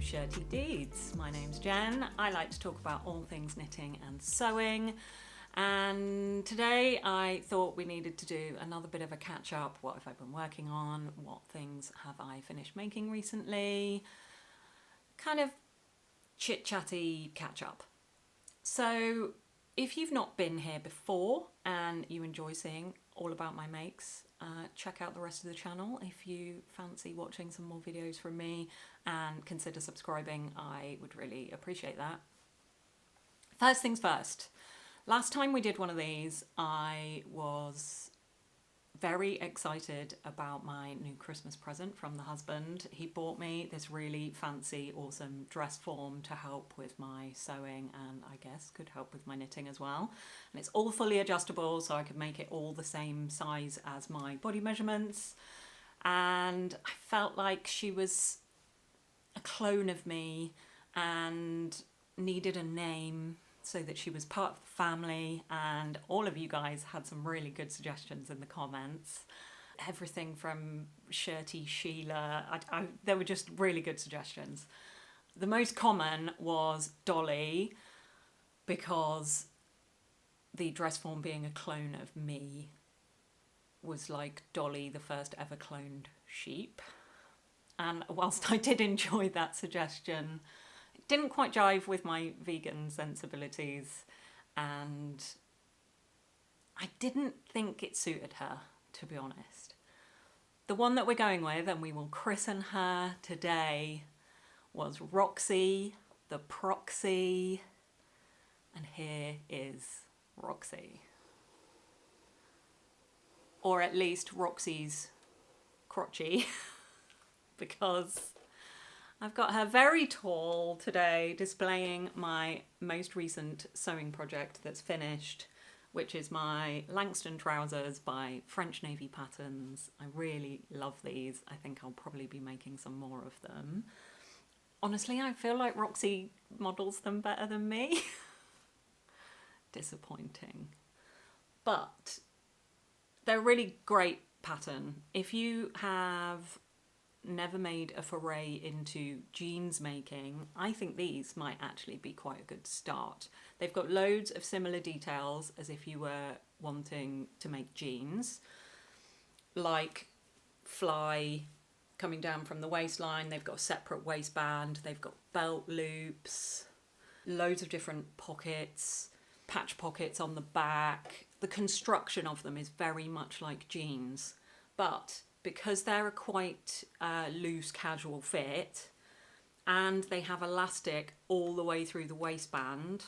Shirty Deeds. My name's Jen. I like to talk about all things knitting and sewing, and today I thought we needed to do another bit of a catch up. What have I been working on? What things have I finished making recently? Kind of chit-chatty catch up. So if you've not been here before and you enjoy seeing all about my makes, check out the rest of the channel if you fancy watching some more videos from me, and consider subscribing. I would really appreciate that. First things first, last time we did one of these, I was very excited about my new Christmas present from the husband. He bought me this really fancy, awesome Dressform to help with my sewing, and I guess could help with my knitting as well. And it's all fully adjustable, so I could make it all the same size as my body measurements. And I felt like she was a clone of me and needed a name so that she was part of the family, and all of you guys had some really good suggestions in the comments. Everything from Shirty Sheila, there were just really good suggestions. The most common was Dolly, because the Dressform being a clone of me was like Dolly, the first ever cloned sheep. And whilst I did enjoy that suggestion, didn't quite jive with my vegan sensibilities, and I didn't think it suited her, to be honest. The one that we're going with, and we will christen her today, was Roxy the Proxy, and here is Roxy. Or at least Roxy's crotchy, because I've got her very tall today, displaying my most recent sewing project that's finished, which is my Langston trousers by French Navy Patterns. I really love these. I think I'll probably be making some more of them. Honestly, I feel like Roxy models them better than me. Disappointing. But they're a really great pattern. If you have never made a foray into jeans making, I think these might actually be quite a good start. They've got loads of similar details as if you were wanting to make jeans, like fly coming down from the waistline. They've got a separate waistband, they've got belt loops, loads of different pockets, patch pockets on the back. The construction of them is very much like jeans, but because they're a quite loose casual fit and they have elastic all the way through the waistband,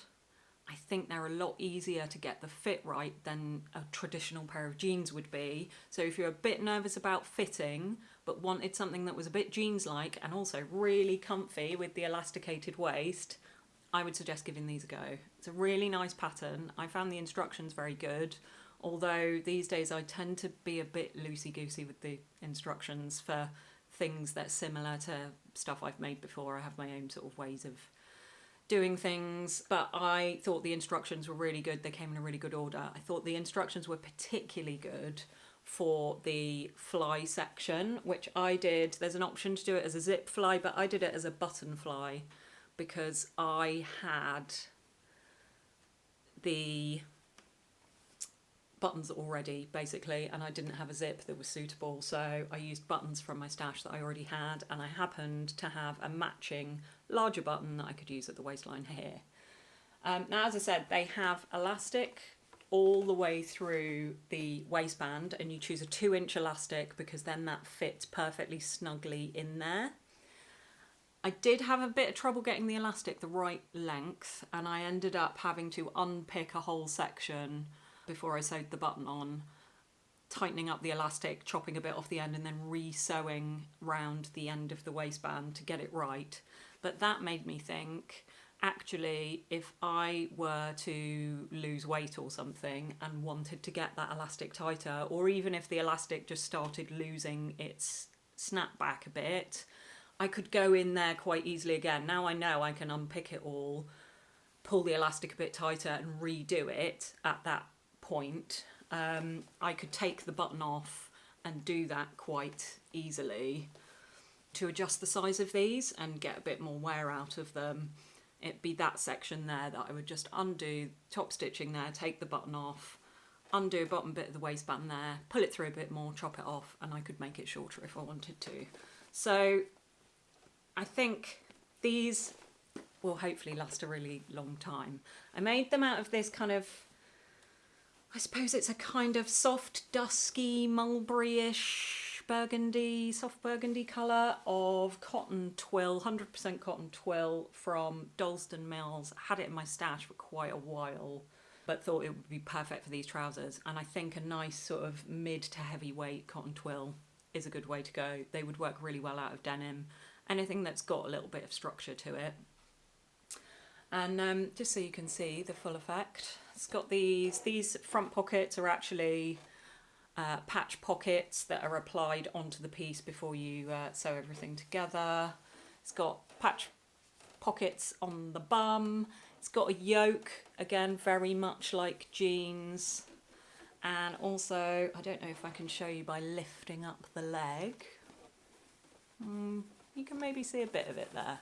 I think they're a lot easier to get the fit right than a traditional pair of jeans would be. So if you're a bit nervous about fitting but wanted something that was a bit jeans-like and also really comfy with the elasticated waist, I would suggest giving these a go. It's a really nice pattern. I found the instructions very good, although these days I tend to be a bit loosey-goosey with the instructions for things that's similar to stuff I've made before. I have my own sort of ways of doing things, but I thought the instructions were really good. They came in a really good order. I thought the instructions were particularly good for the fly section, which I did. There's an option to do it as a zip fly, but I did it as a button fly because I had the buttons already, basically, and I didn't have a zip that was suitable, so I used buttons from my stash that I already had, and I happened to have a matching larger button that I could use at the waistline here. Now, as I said, they have elastic all the way through the waistband, and you choose a 2-inch elastic because then that fits perfectly snugly in there. I did have a bit of trouble getting the elastic the right length, and I ended up having to unpick a whole section before I sewed the button on, tightening up the elastic, chopping a bit off the end, and then re-sewing round the end of the waistband to get it right. But that made me think, actually, if I were to lose weight or something and wanted to get that elastic tighter, or even if the elastic just started losing its snap back a bit, I could go in there quite easily again. Now I know I can unpick it all, pull the elastic a bit tighter and redo it at that point. I could take the button off and do that quite easily. to adjust the size of these and get a bit more wear out of them, it'd be that section there that I would just undo top stitching there, take the button off, undo a bottom bit of the waistband there, pull it through a bit more, chop it off, and I could make it shorter if I wanted to. So I think these will hopefully last a really long time. I made them out of this kind of, I suppose it's a kind of soft, dusky, mulberry-ish burgundy, soft burgundy colour of cotton twill, 100% cotton twill from Dalston Mills. I had it in my stash for quite a while, but thought it would be perfect for these trousers. And I think a nice sort of mid to heavyweight cotton twill is a good way to go. They would work really well out of denim. Anything that's got a little bit of structure to it. And just so you can see the full effect, it's got these front pockets are actually patch pockets that are applied onto the piece before you sew everything together. It's got patch pockets on the bum. It's got a yoke, again, very much like jeans. And also, I don't know if I can show you by lifting up the leg. You can maybe see a bit of it there.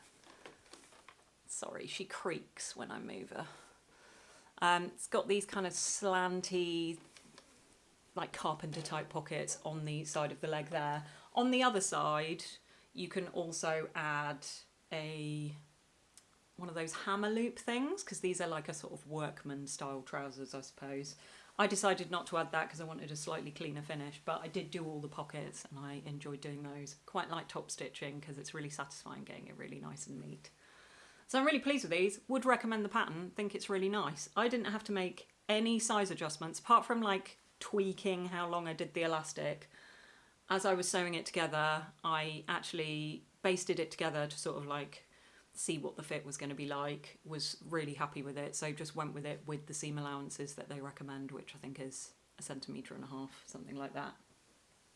Sorry, she creaks when I move her. It's got these kind of slanty, like carpenter type pockets on the side of the leg there. On the other side, you can also add one of those hammer loop things, because these are like a sort of workman style trousers, I suppose. I decided not to add that because I wanted a slightly cleaner finish, but I did do all the pockets and I enjoyed doing those. Quite like top stitching because it's really satisfying getting it really nice and neat. So I'm really pleased with these, would recommend the pattern, think it's really nice. I didn't have to make any size adjustments apart from like tweaking how long I did the elastic. As I was sewing it together, I actually basted it together to sort of like see what the fit was going to be like, was really happy with it, so just went with it with the seam allowances that they recommend, which I think is 1.5 centimetres, something like that.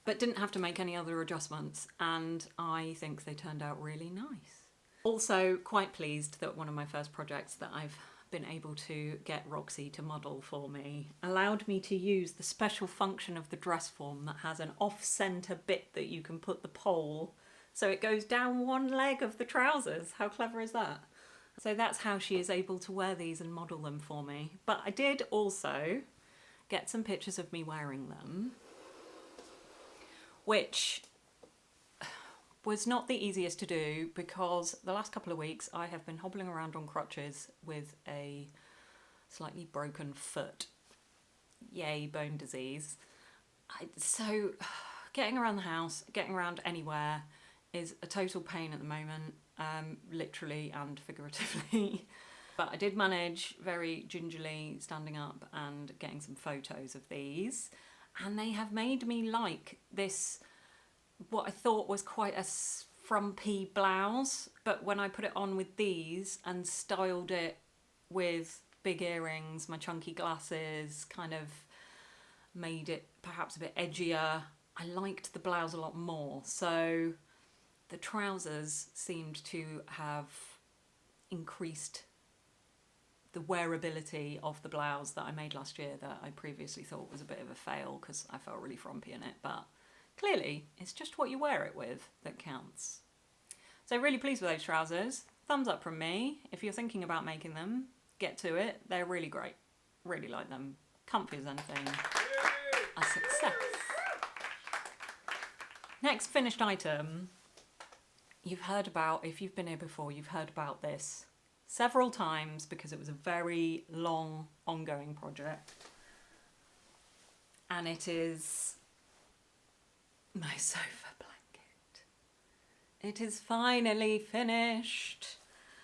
But didn't have to make any other adjustments, and I think they turned out really nice. Also quite pleased that one of my first projects that I've been able to get Roxy to model for me allowed me to use the special function of the Dressform that has an off-centre bit that you can put the pole so it goes down one leg of the trousers. How clever is that? So that's how she is able to wear these and model them for me. But I did also get some pictures of me wearing them, which was not the easiest to do because the last couple of weeks I have been hobbling around on crutches with a slightly broken foot. Yay, bone disease. So getting around the house, getting around anywhere is a total pain at the moment, literally and figuratively. But I did manage very gingerly standing up and getting some photos of these, and they have made me like this, what I thought was quite a frumpy blouse, but when I put it on with these and styled it with big earrings, my chunky glasses, kind of made it perhaps a bit edgier, I liked the blouse a lot more. So the trousers seemed to have increased the wearability of the blouse that I made last year that I previously thought was a bit of a fail because I felt really frumpy in it, but clearly it's just what you wear it with that counts. So really pleased with those trousers. Thumbs up from me. If you're thinking about making them, get to it. They're really great. Really like them. Comfy as anything. A success. Next finished item. You've heard about, if you've been here before, you've heard about this several times because it was a very long, ongoing project. And it is my sofa blanket. It is finally finished.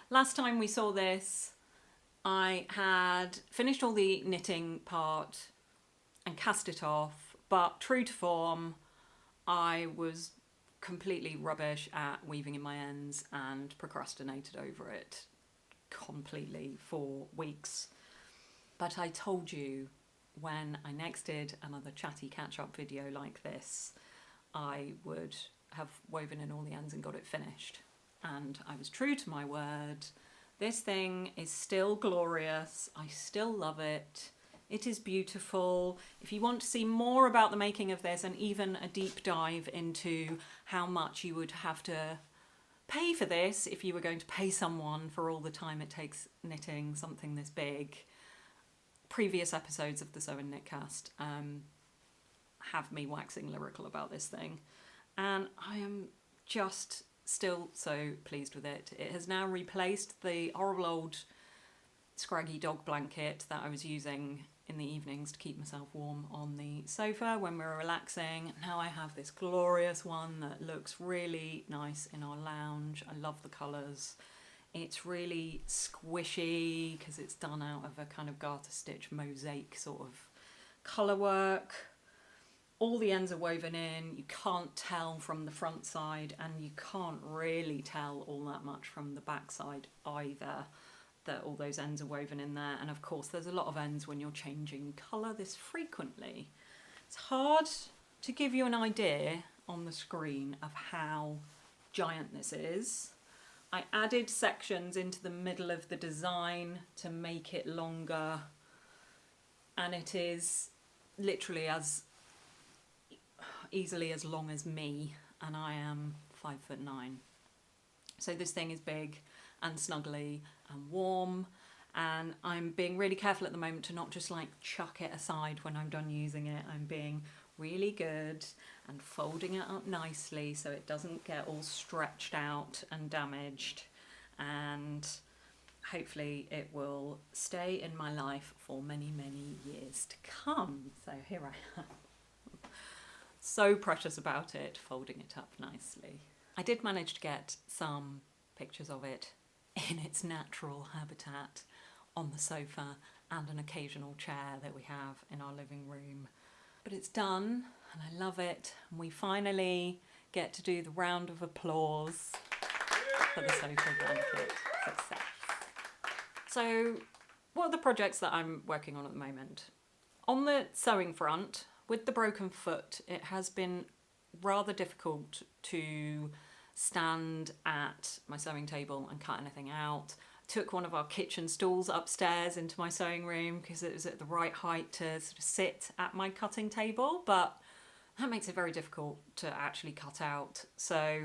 Last time we saw this, I had finished all the knitting part and cast it off, but true to form, I was completely rubbish at weaving in my ends and procrastinated over it completely for weeks. But I told you when I next did another chatty catch-up video like this, I would have woven in all the ends and got it finished. And I was true to my word. This thing is still glorious. I still love it. It is beautiful. If you want to see more about the making of this and even a deep dive into how much you would have to pay for this if you were going to pay someone for all the time it takes knitting something this big, previous episodes of the Sew Knit Cast have me waxing lyrical about this thing. And I am just still so pleased with it. It has now replaced the horrible old scraggy dog blanket that I was using in the evenings to keep myself warm on the sofa when we were relaxing. Now I have this glorious one that looks really nice in our lounge. I love the colours. It's really squishy because it's done out of a kind of garter stitch mosaic sort of colour work. All the ends are woven in. You can't tell from the front side, and you can't really tell all that much from the back side either, that all those ends are woven in there. And of course there's a lot of ends when you're changing colour this frequently. It's hard to give you an idea on the screen of how giant this is. I added sections into the middle of the design to make it longer, and it is literally as easily as long as me, and I am 5'9". So this thing is big and snuggly and warm, and I'm being really careful at the moment to not just like chuck it aside when I'm done using it. I'm being really good and folding it up nicely so it doesn't get all stretched out and damaged, and hopefully it will stay in my life for many, many years to come. So here I am. So precious about it, folding it up nicely. I did manage to get some pictures of it in its natural habitat on the sofa and an occasional chair that we have in our living room. But it's done and I love it. And we finally get to do the round of applause for the sofa blanket success. So what are the projects that I'm working on at the moment? On the sewing front, with the broken foot, it has been rather difficult to stand at my sewing table and cut anything out. Took one of our kitchen stools upstairs into my sewing room because it was at the right height to sort of sit at my cutting table, but that makes it very difficult to actually cut out. So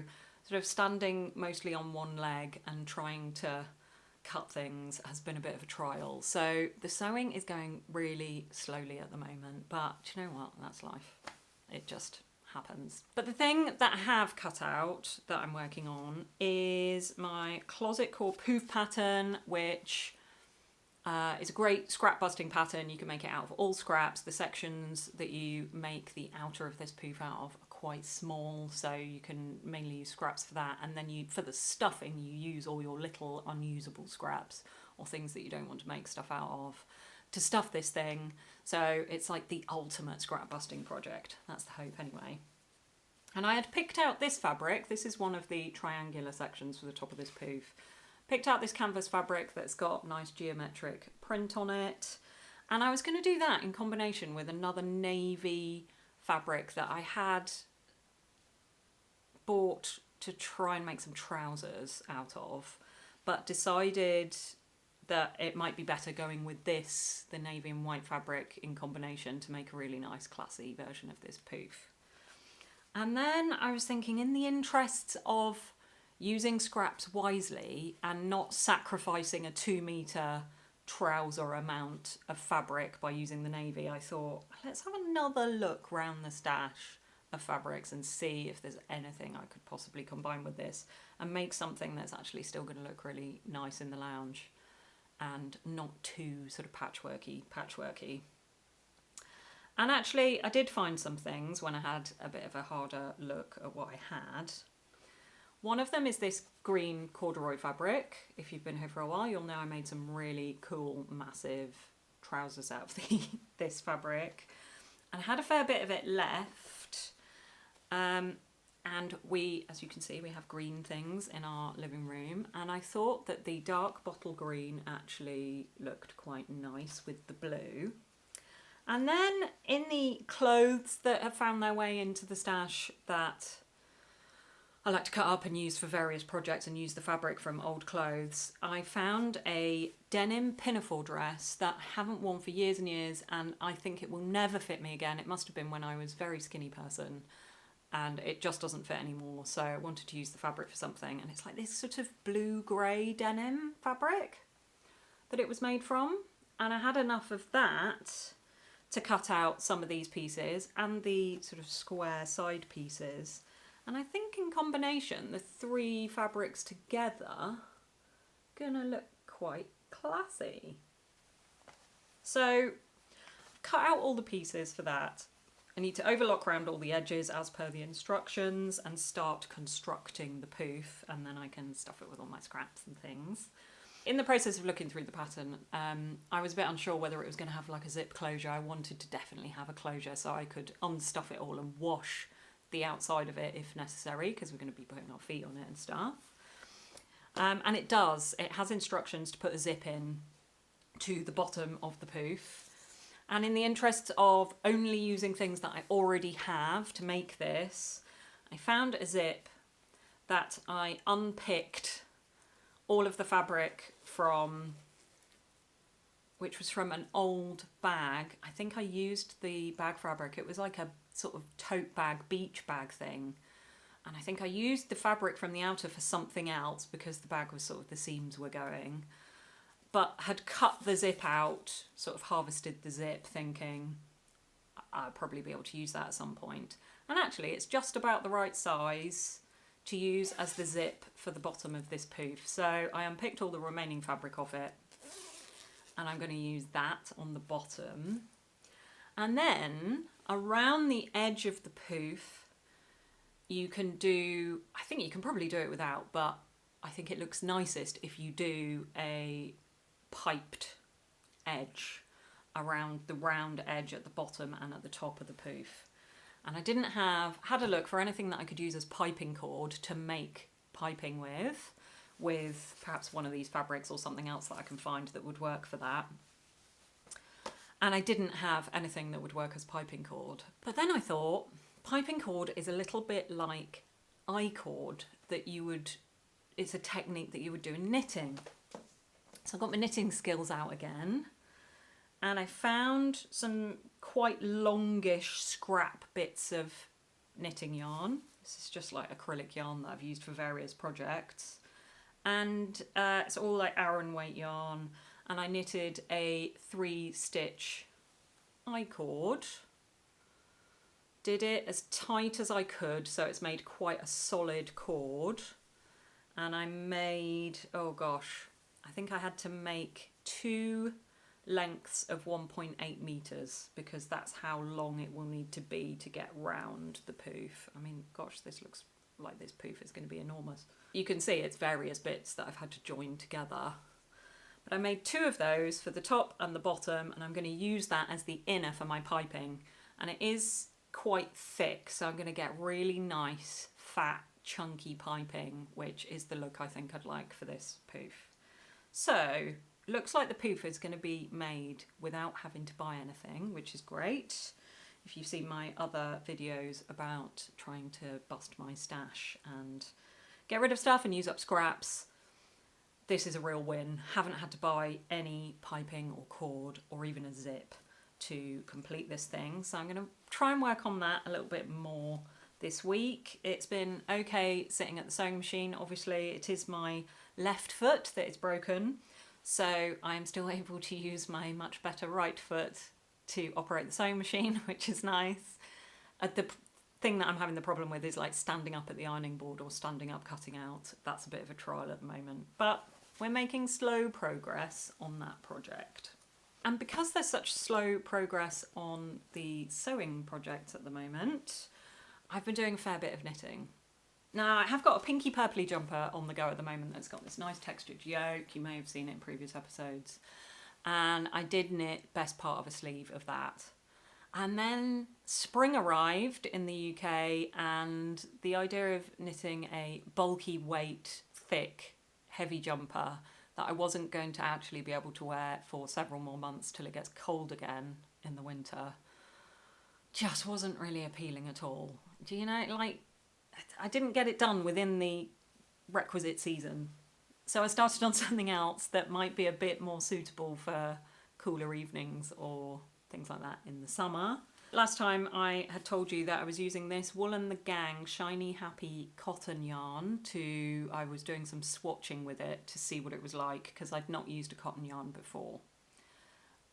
sort of standing mostly on one leg and trying to cut things has been a bit of a trial. So the sewing is going really slowly at the moment, but do you know what? That's life. It just happens. But the thing that I have cut out that I'm working on is my closet core poof pattern, which is a great scrap busting pattern. You can make it out of all scraps. The sections that you make the outer of this poof out of are quite small, so you can mainly use scraps for that, and then for the stuffing you use all your little unusable scraps or things that you don't want to make stuff out of to stuff this thing. So it's like the ultimate scrap busting project. That's the hope anyway. And I had picked out this fabric. This is one of the triangular sections for the top of this poof. Picked out this canvas fabric that's got nice geometric print on it. And I was going to do that in combination with another navy fabric that I had bought to try and make some trousers out of, but decided that it might be better going with this, the navy and white fabric, in combination to make a really nice classy version of this poof. And then I was thinking, in the interests of using scraps wisely and not sacrificing a 2-metre trouser amount of fabric by using the navy, I thought, let's have another look round the stash of fabrics and see if there's anything I could possibly combine with this and make something that's actually still going to look really nice in the lounge and not too sort of patchworky. And actually I did find some things when I had a bit of a harder look at what I had. One of them is this green corduroy fabric. If you've been here for a while, you'll know I made some really cool, massive trousers out of this fabric. And I had a fair bit of it left. And we, as you can see, we have green things in our living room. And I thought that the dark bottle green actually looked quite nice with the blue. And then in the clothes that have found their way into the stash that I like to cut up and use for various projects and use the fabric from old clothes. I found a denim pinafore dress that I haven't worn for years and years, and I think it will never fit me again. It must have been when I was a very skinny person, and it just doesn't fit anymore. So I wanted to use the fabric for something, and it's like this sort of blue-grey denim fabric that it was made from. And I had enough of that to cut out some of these pieces and the sort of square side pieces. And I think in combination, the three fabrics together gonna look quite classy. So cut out all the pieces for that. I need to overlock around all the edges as per the instructions and start constructing the poof, and then I can stuff it with all my scraps and things. In the process of looking through the pattern, I was a bit unsure whether it was going to have like a zip closure. I wanted to definitely have a closure so I could unstuff it all and wash the outside of it if necessary, because we're going to be putting our feet on it and stuff. And it does. It has instructions to put a zip in to the bottom of the poof. And in the interest of only using things that I already have to make this, I found a zip that I unpicked all of the fabric from, which was from an old bag. I think I used the bag fabric. It was like a sort of tote bag, beach bag thing. And I think I used the fabric from the outer for something else because the bag was sort of, the seams were going. But had cut the zip out, sort of harvested the zip, thinking I'll probably be able to use that at some point. And actually it's just about the right size to use as the zip for the bottom of this poof. So I unpicked all the remaining fabric off it, and I'm going to use that on the bottom. And then around the edge of the poof, you can do, I think you can probably do it without, but I think it looks nicest if you do a piped edge around the round edge at the bottom and at the top of the poof. And I didn't had a look for anything that I could use as piping cord to make piping with perhaps one of these fabrics or something else that I can find that would work for that. And I didn't have anything that would work as piping cord. But then I thought, piping cord is a little bit like I-cord that you would, it's a technique that you would do in knitting. So I got my knitting skills out again, and I found some quite longish scrap bits of knitting yarn. This is just like acrylic yarn that I've used for various projects. And it's all like Aran weight yarn. And I knitted a 3-stitch I-cord. Did it as tight as I could, so it's made quite a solid cord. And I made, oh gosh, I think I had to make 2 lengths of 1.8 meters because that's how long it will need to be to get round the poof. I mean, gosh, this looks like this poof is going to be enormous. You can see it's various bits that I've had to join together. But I made 2 of those for the top and the bottom, and I'm going to use that as the inner for my piping. And it is quite thick, so I'm going to get really nice, fat, chunky piping, which is the look I think I'd like for this poof. So looks like the poof is going to be made without having to buy anything, which is great. If you've seen my other videos about trying to bust my stash and get rid of stuff and use up scraps, this is a real win. Haven't had to buy any piping or cord or even a zip to complete this thing. So I'm going to try and work on that a little bit more this week. It's been okay sitting at the sewing machine. Obviously it is my left foot that is broken, so I am still able to use my much better right foot to operate the sewing machine, which is nice. The thing that I'm having the problem with is like standing up at the ironing board or standing up cutting out. That's a bit of a trial at the moment, but we're making slow progress on that project. And because there's such slow progress on the sewing project at the moment, I've been doing a fair bit of knitting. Now, I have got a pinky purpley jumper on the go at the moment that's got this nice textured yoke. You may have seen it in previous episodes. And I did knit best part of a sleeve of that. And then spring arrived in the UK, and the idea of knitting a bulky weight, thick, heavy jumper that I wasn't going to actually be able to wear for several more months till it gets cold again in the winter just wasn't really appealing at all. Do you know, like, I didn't get it done within the requisite season. So I started on something else that might be a bit more suitable for cooler evenings or things like that in the summer. Last time I had told you that I was using this Wool and the Gang Shiny Happy cotton yarn I was doing some swatching with it to see what it was like, because I'd not used a cotton yarn before.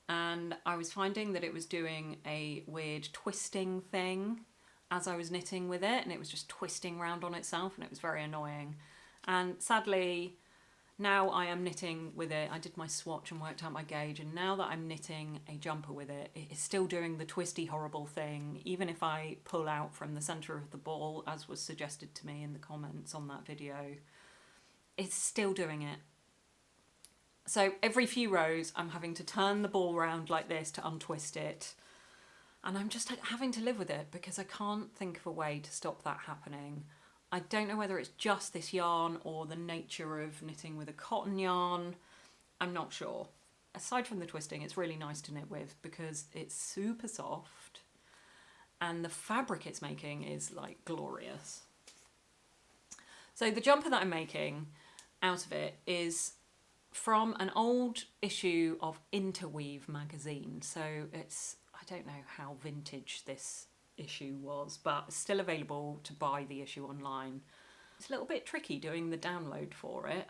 And I was finding that it was doing a weird twisting thing as I was knitting with it, and it was just twisting round on itself, and it was very annoying. And sadly, now I am knitting with it. I did my swatch and worked out my gauge, and now that I'm knitting a jumper with it, it is still doing the twisty horrible thing. Even if I pull out from the centre of the ball, as was suggested to me in the comments on that video, it's still doing it. So every few rows I'm having to turn the ball round like this to untwist it, and I'm just having to live with it because I can't think of a way to stop that happening. I don't know whether it's just this yarn or the nature of knitting with a cotton yarn. I'm not sure. Aside from the twisting, it's really nice to knit with because it's super soft and the fabric it's making is like glorious. So the jumper that I'm making out of it is from an old issue of Interweave magazine. So I don't know how vintage this issue was, but it's still available to buy the issue online. It's a little bit tricky doing the download for it.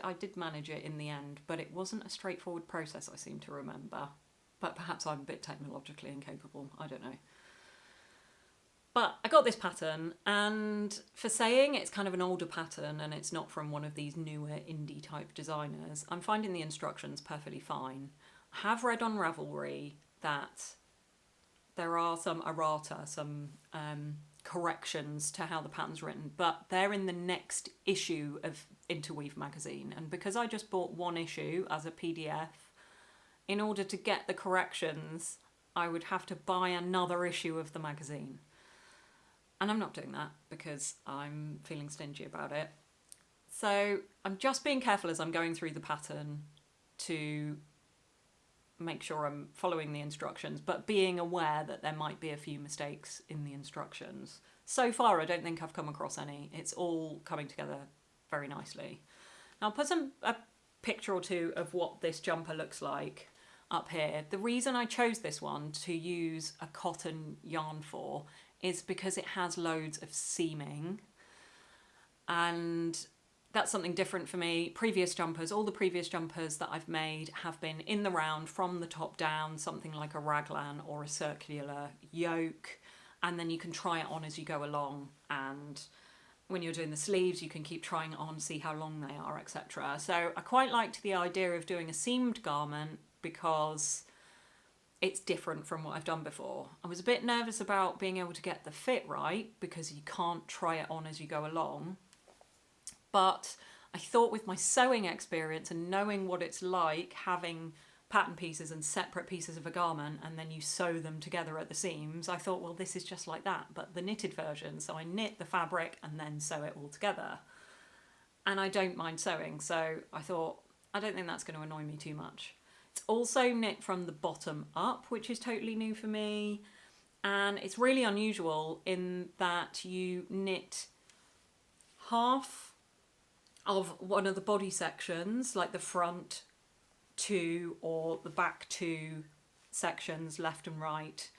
I did manage it in the end, but it wasn't a straightforward process, I seem to remember. But perhaps I'm a bit technologically incapable, I don't know. But I got this pattern, and for saying it's kind of an older pattern and it's not from one of these newer indie type designers, I'm finding the instructions perfectly fine. I have read on Ravelry that there are some errata, some corrections to how the pattern's written, but they're in the next issue of Interweave magazine. And because I just bought one issue as a PDF, in order to get the corrections, I would have to buy another issue of the magazine. And I'm not doing that because I'm feeling stingy about it. So I'm just being careful as I'm going through the pattern to make sure I'm following the instructions, but being aware that there might be a few mistakes in the instructions. So far, I don't think I've come across any. It's all coming together very nicely. Now, I'll put a picture or two of what this jumper looks like up here. The reason I chose this one to use a cotton yarn for is because it has loads of seaming, and that's something different for me. Previous jumpers, all the previous jumpers that I've made have been in the round from the top down, something like a raglan or a circular yoke, and then you can try it on as you go along, and when you're doing the sleeves you can keep trying it on, see how long they are, etc. So I quite liked the idea of doing a seamed garment because it's different from what I've done before. I was a bit nervous about being able to get the fit right because you can't try it on as you go along. But I thought with my sewing experience and knowing what it's like having pattern pieces and separate pieces of a garment and then you sew them together at the seams, I thought, well, this is just like that, but the knitted version. So I knit the fabric and then sew it all together. And I don't mind sewing, so I thought, I don't think that's going to annoy me too much. It's also knit from the bottom up, which is totally new for me. And it's really unusual in that you knit half of one of the body sections, like the front two or the back two sections, left and right.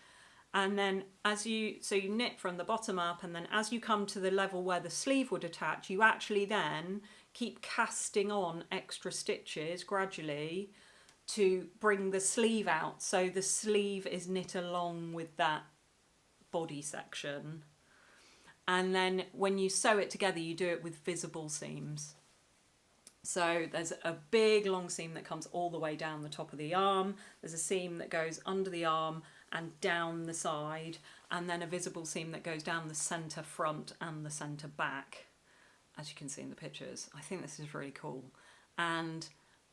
And then you knit from the bottom up, and then as you come to the level where the sleeve would attach, you actually then keep casting on extra stitches gradually to bring the sleeve out. So the sleeve is knit along with that body section. And then when you sew it together, you do it with visible seams. So there's a big long seam that comes all the way down the top of the arm. There's a seam that goes under the arm and down the side, and then a visible seam that goes down the centre front and the centre back, as you can see in the pictures. I think this is really cool. And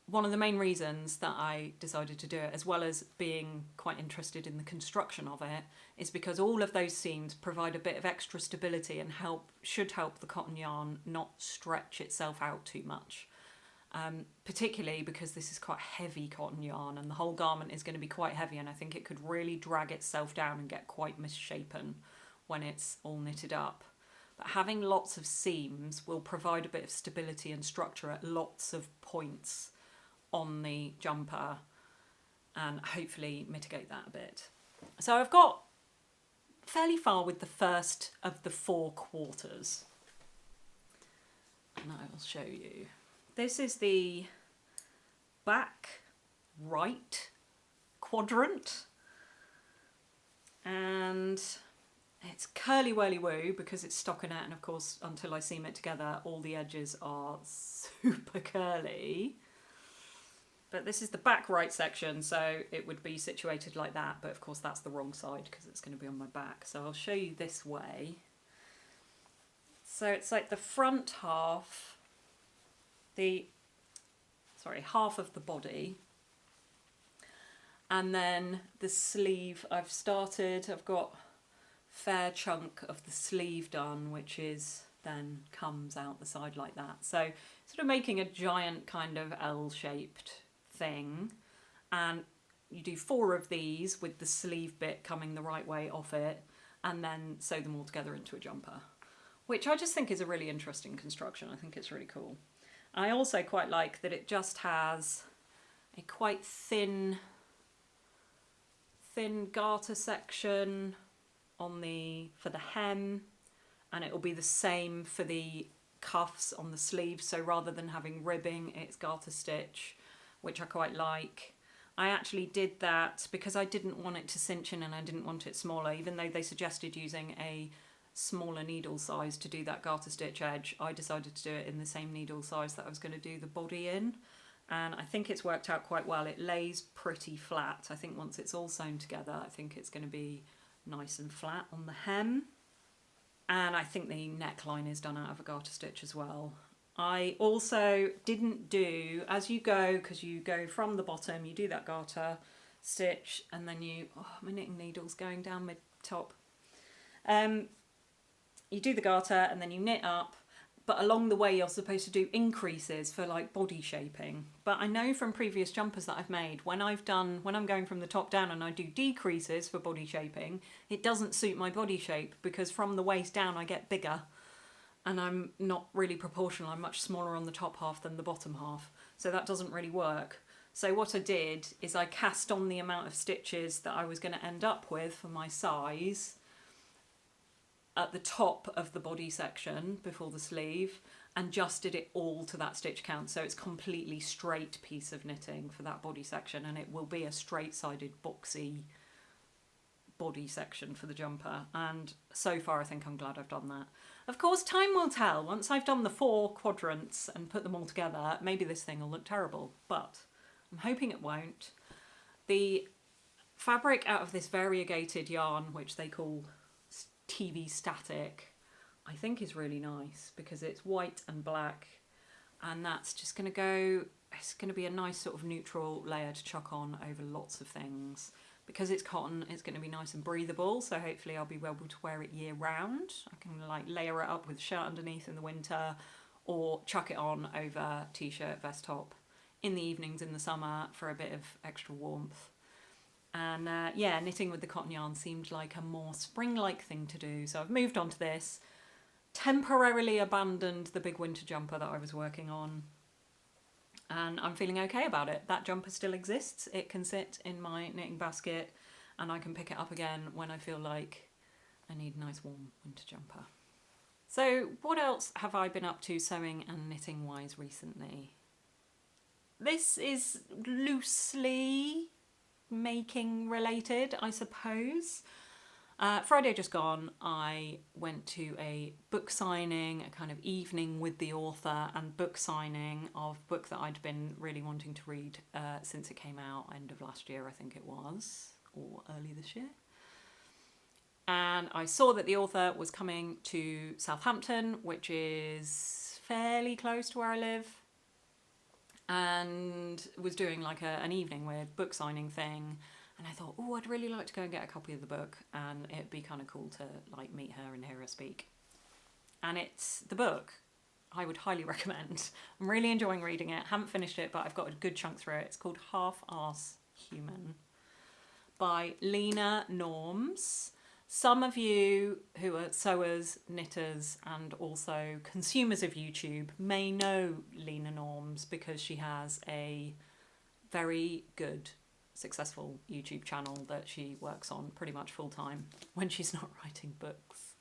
one of the main reasons that I decided to do it, as well as being quite interested in the construction of it, is because all of those seams provide a bit of extra stability and should help the cotton yarn not stretch itself out too much. Particularly because this is quite heavy cotton yarn and the whole garment is going to be quite heavy, and I think it could really drag itself down and get quite misshapen when it's all knitted up. but having lots of seams will provide a bit of stability and structure at lots of points on the jumper and hopefully mitigate that a bit. So I've got fairly far with the first of the 4 quarters. And I will show you. This is the back right quadrant. And it's curly whirly woo because it's stockinette, and of course until I seam it together all the edges are super curly. But this is the back right section, so it would be situated like that, but of course that's the wrong side because it's going to be on my back. So I'll show you this way. So it's like the front half, half of the body, and then the sleeve I've got fair chunk of the sleeve done, which is then comes out the side like that. So sort of making a giant kind of L-shaped thing, and you do 4 of these with the sleeve bit coming the right way off it, and then sew them all together into a jumper, which I just think is a really interesting construction. I think it's really cool. I also quite like that it just has a quite thin garter section for the hem, and it will be the same for the cuffs on the sleeve. So rather than having ribbing, it's garter stitch, which I quite like. I actually did that because I didn't want it to cinch in and I didn't want it smaller, even though they suggested using a smaller needle size to do that garter stitch edge. I decided to do it in the same needle size that I was going to do the body in, and I think it's worked out quite well. It lays pretty flat. I think once it's all sewn together, I think it's going to be nice and flat on the hem. And I think the neckline is done out of a garter stitch as well. I also didn't do, as you go, because you go from the bottom, you do that garter stitch, and then my knitting needle's going down my top. You do the garter and then you knit up, but along the way you're supposed to do increases for like body shaping. But I know from previous jumpers that I've made, when I'm going from the top down and I do decreases for body shaping, it doesn't suit my body shape because from the waist down I get bigger. And I'm not really proportional. I'm much smaller on the top half than the bottom half. So that doesn't really work. So what I did is I cast on the amount of stitches that I was going to end up with for my size at the top of the body section before the sleeve, and just did it all to that stitch count. So it's completely straight piece of knitting for that body section, and it will be a straight-sided boxy body section for the jumper. And so far I think I'm glad I've done that. Of course, time will tell. Once I've done the 4 quadrants and put them all together, maybe this thing will look terrible, but I'm hoping it won't. The fabric out of this variegated yarn, which they call TV static, I think is really nice because it's white and black, and that's just going to go, it's going to be a nice sort of neutral layer to chuck on over lots of things. Because it's cotton, it's going to be nice and breathable, so hopefully I'll be able to wear it year round. I can like layer it up with a shirt underneath in the winter, or chuck it on over t-shirt, vest top in the evenings in the summer for a bit of extra warmth. And yeah, knitting with the cotton yarn seemed like a more spring-like thing to do, so I've moved on to this. Temporarily abandoned the big winter jumper that I was working on, and I'm feeling okay about it. That jumper still exists. It can sit in my knitting basket and I can pick it up again when I feel like I need a nice warm winter jumper. So what else have I been up to sewing and knitting wise recently? This is loosely making related, I suppose. Friday just gone, I went to a book signing, a kind of evening with the author and book signing of a book that I'd been really wanting to read since it came out, end of last year I think it was, or early this year. And I saw that the author was coming to Southampton, which is fairly close to where I live, and was doing like an evening with book signing thing. And I thought, oh, I'd really like to go and get a copy of the book, and it'd be kind of cool to like meet her and hear her speak. And it's the book I would highly recommend. I'm really enjoying reading it. Haven't finished it, but I've got a good chunk through it. It's called Half-Arse Human by Leena Norms. Some of you who are sewers, knitters, and also consumers of YouTube may know Leena Norms because she has a very good, successful YouTube channel that she works on pretty much full time when she's not writing books.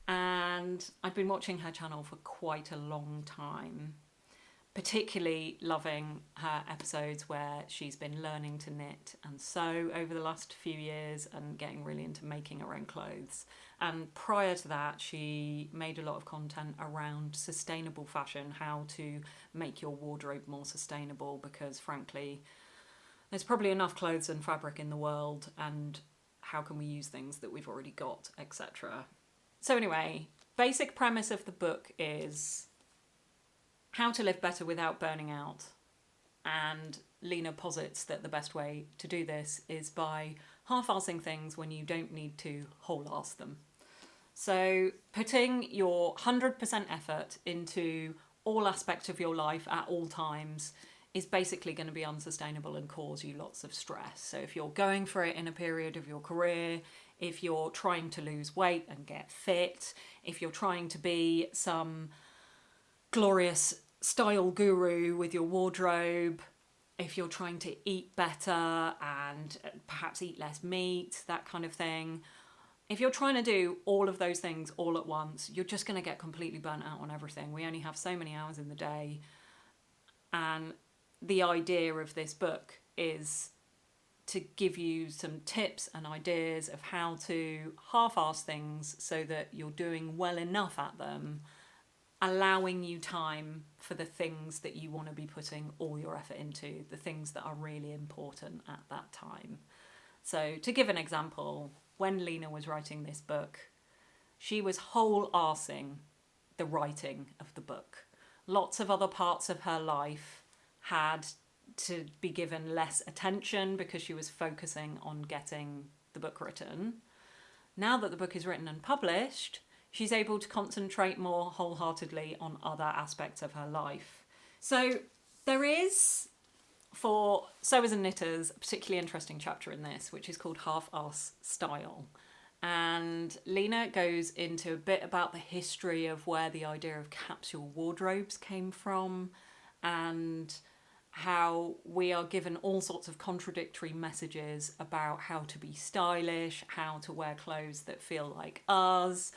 And I've been watching her channel for quite a long time, particularly loving her episodes where she's been learning to knit and sew over the last few years and getting really into making her own clothes. And prior to that, she made a lot of content around sustainable fashion, how to make your wardrobe more sustainable, because frankly, there's probably enough clothes and fabric in the world, and how can we use things that we've already got, etc. So anyway, basic premise of the book is how to live better without burning out. And Leena posits that the best way to do this is by half-assing things when you don't need to whole-ass them. So putting your 100% effort into all aspects of your life at all times is basically going to be unsustainable and cause you lots of stress. So if you're going for it in a period of your career, if you're trying to lose weight and get fit, if you're trying to be some glorious style guru with your wardrobe, if you're trying to eat better and perhaps eat less meat, that kind of thing. If you're trying to do all of those things all at once, you're just going to get completely burnt out on everything. We only have so many hours in the day. And the idea of this book is to give you some tips and ideas of how to half-ass things so that you're doing well enough at them, allowing you time for the things that you want to be putting all your effort into, the things that are really important at that time. So to give an example, when Leena was writing this book, she was whole-arsing the writing of the book. Lots of other parts of her life had to be given less attention because she was focusing on getting the book written. Now that the book is written and published, she's able to concentrate more wholeheartedly on other aspects of her life. So there is, for sewers and knitters, a particularly interesting chapter in this, which is called Half-Ass Style. And Leena goes into a bit about the history of where the idea of capsule wardrobes came from, and how we are given all sorts of contradictory messages about how to be stylish, how to wear clothes that feel like us,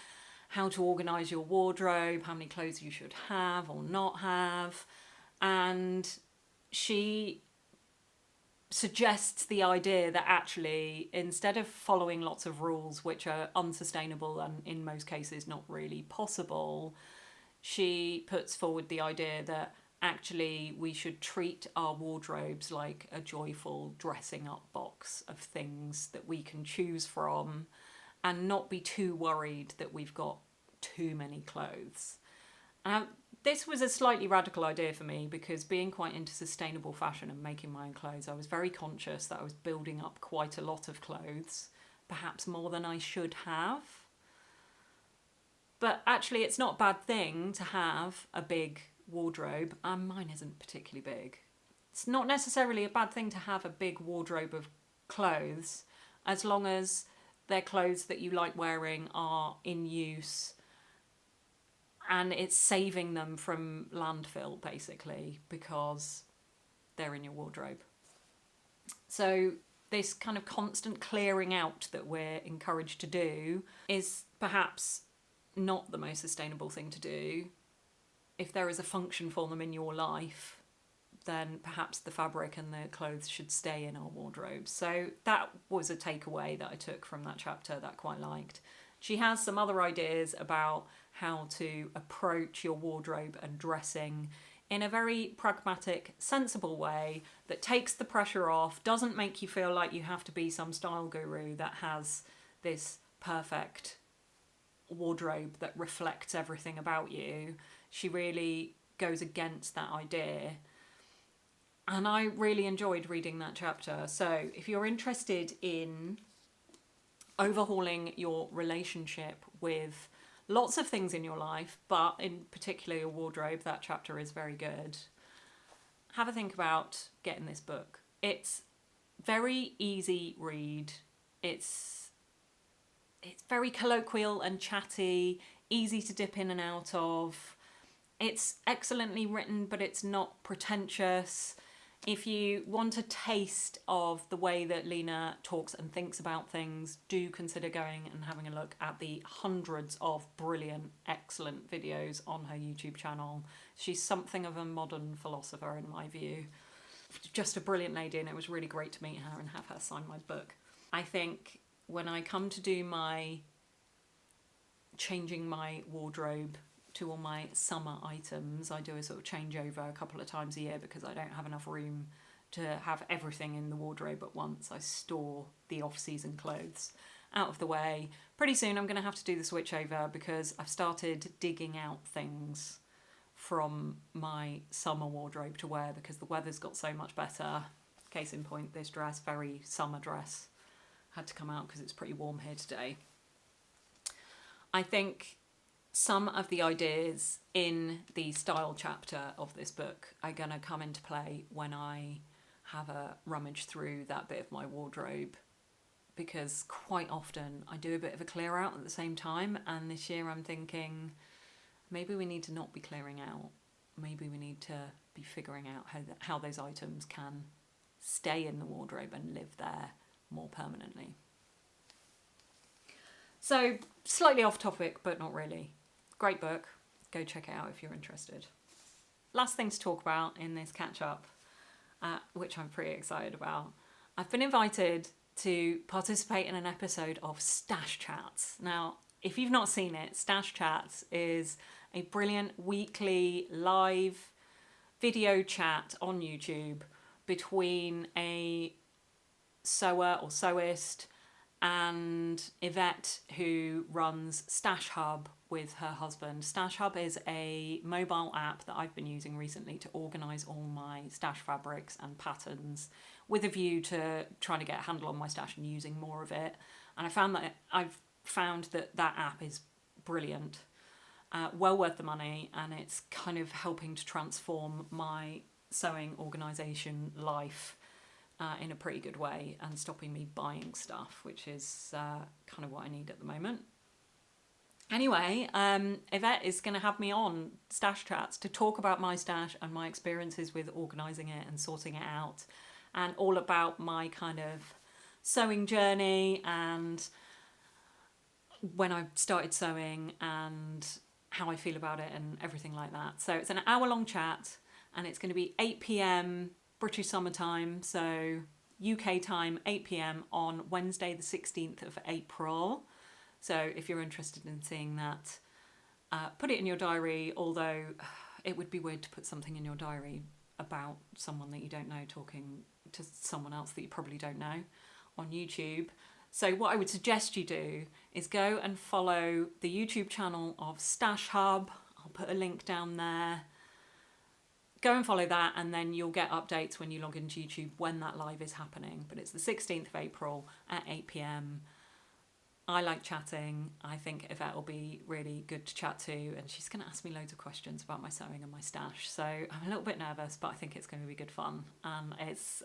how to organise your wardrobe, how many clothes you should have or not have. And she suggests the idea that actually, instead of following lots of rules which are unsustainable and in most cases not really possible, she puts forward the idea that actually we should treat our wardrobes like a joyful dressing up box of things that we can choose from, and not be too worried that we've got too many clothes. This was a slightly radical idea for me because, being quite into sustainable fashion and making my own clothes, I was very conscious that I was building up quite a lot of clothes, perhaps more than I should have. But actually it's not a bad thing to have a big wardrobe, and mine isn't particularly big. It's not necessarily a bad thing to have a big wardrobe of clothes, as long as they're clothes that you like wearing, are in use, and it's saving them from landfill, basically, because they're in your wardrobe. So this kind of constant clearing out that we're encouraged to do is perhaps not the most sustainable thing to do. If there is a function for them in your life, then perhaps the fabric and the clothes should stay in our wardrobes. So that was a takeaway that I took from that chapter that I quite liked. She has some other ideas about how to approach your wardrobe and dressing in a very pragmatic, sensible way that takes the pressure off, doesn't make you feel like you have to be some style guru that has this perfect wardrobe that reflects everything about you. She really goes against that idea. And I really enjoyed reading that chapter. So if you're interested in overhauling your relationship with lots of things in your life, but in particular your wardrobe, that chapter is very good. Have a think about getting this book. It's very easy read. It's it's very colloquial and chatty, easy to dip in and out of. It's excellently written, but it's not pretentious. If you want a taste of the way that Leena talks and thinks about things, do consider going and having a look at the hundreds of brilliant, excellent videos on her YouTube channel. She's something of a modern philosopher in my view. Just a brilliant lady, and it was really great to meet her and have her sign my book. I think when I come to do my changing my wardrobe to all my summer items, I do a sort of changeover a couple of times a year because I don't have enough room to have everything in the wardrobe at once. I store the off-season clothes out of the way. Pretty soon I'm going to have to do the switch over because I've started digging out things from my summer wardrobe to wear because the weather's got so much better. Case in point, this dress, very summer dress, had to come out because it's pretty warm here today. I think some of the ideas in the style chapter of this book are going to come into play when I have a rummage through that bit of my wardrobe, because quite often I do a bit of a clear out at the same time, and this year I'm thinking maybe we need to not be clearing out. Maybe we need to be figuring out how those items can stay in the wardrobe and live there more permanently. So, slightly off topic, but not really. Great book. Go check it out if you're interested. Last thing to talk about in this catch-up, which I'm pretty excited about. I've been invited to participate in an episode of Stash Chats. Now, if you've not seen it, Stash Chats is a brilliant weekly live video chat on YouTube between a sewer or sewist and Yvette, who runs Stash Hub with her husband. Stash Hub is a mobile app that I've been using recently to organise all my stash fabrics and patterns with a view to trying to get a handle on my stash and using more of it. And I've found that app is brilliant, well worth the money, and it's kind of helping to transform my sewing organisation life in a pretty good way and stopping me buying stuff, which is kind of what I need at the moment. Anyway, Yvette is going to have me on Stash Chats to talk about my stash and my experiences with organising it and sorting it out, and all about my kind of sewing journey and when I started sewing and how I feel about it and everything like that. So it's an hour-long chat, and it's going to be 8 p.m. British summertime, so UK time, 8 p.m. on Wednesday the 16th of April. So if you're interested in seeing that, put it in your diary, although it would be weird to put something in your diary about someone that you don't know talking to someone else that you probably don't know on YouTube. So what I would suggest you do is go and follow the YouTube channel of Stash Hub. I'll put a link down there. Go and follow that, and then you'll get updates when you log into YouTube when that live is happening. But it's the 16th of April at 8 p.m. I like chatting. I think Yvette will be really good to chat to, and she's going to ask me loads of questions about my sewing and my stash. So I'm a little bit nervous, but I think it's going to be good fun. And it's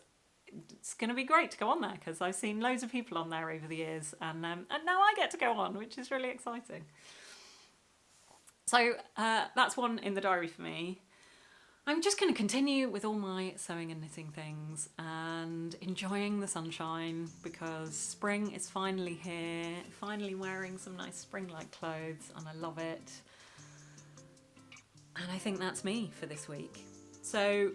going to be great to go on there because I've seen loads of people on there over the years, and now I get to go on, which is really exciting. So that's one in the diary for me. I'm just going to continue with all my sewing and knitting things and enjoying the sunshine because spring is finally here, finally wearing some nice spring-like clothes, and I love it. And I think that's me for this week. So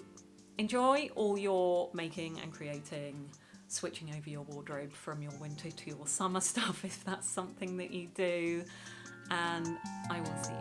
enjoy all your making and creating, switching over your wardrobe from your winter to your summer stuff if that's something that you do, and I will see you